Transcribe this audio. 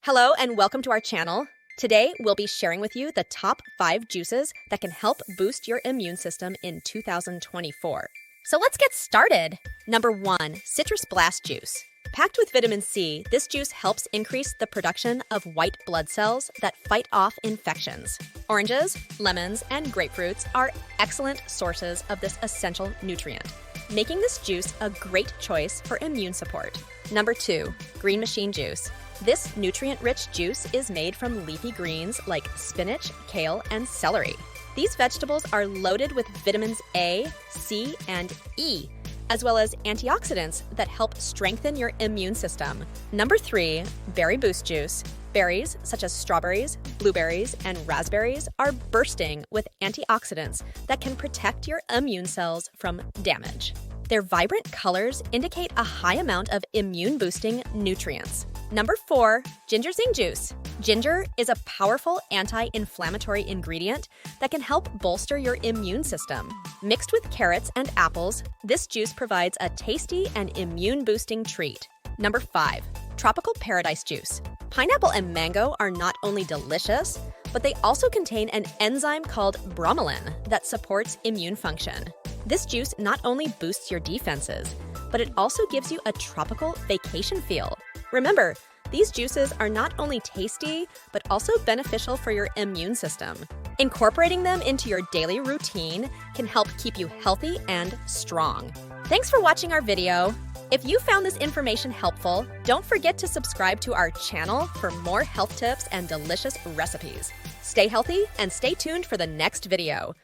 Hello and welcome to our channel. Today, we'll be sharing with you the top 5 juices that can help boost your immune system in 2024. So let's get started. Number 1, Citrus Blast Juice. Packed with vitamin C, this juice helps increase the production of white blood cells that fight off infections. Oranges, lemons, and grapefruits are excellent sources of this essential nutrient, making this juice a great choice for immune support. Number 2, Green Machine Juice. This nutrient-rich juice is made from leafy greens like spinach, kale, and celery. These vegetables are loaded with vitamins A, C, and E, as well as antioxidants that help strengthen your immune system. Number 3, Berry Boost Juice. Berries, such as strawberries, blueberries, and raspberries, are bursting with antioxidants that can protect your immune cells from damage. Their vibrant colors indicate a high amount of immune-boosting nutrients. Number 4, Ginseng Juice. Ginger is a powerful anti-inflammatory ingredient that can help bolster your immune system. Mixed with carrots and apples, this juice provides a tasty and immune-boosting treat. Number 5, Tropical Paradise Juice. Pineapple and mango are not only delicious, but they also contain an enzyme called bromelain that supports immune function. This juice not only boosts your defenses, but it also gives you a tropical vacation feel. Remember, these juices are not only tasty, but also beneficial for your immune system. Incorporating them into your daily routine can help keep you healthy and strong. Thanks for watching our video. If you found this information helpful, don't forget to subscribe to our channel for more health tips and delicious recipes. Stay healthy and stay tuned for the next video.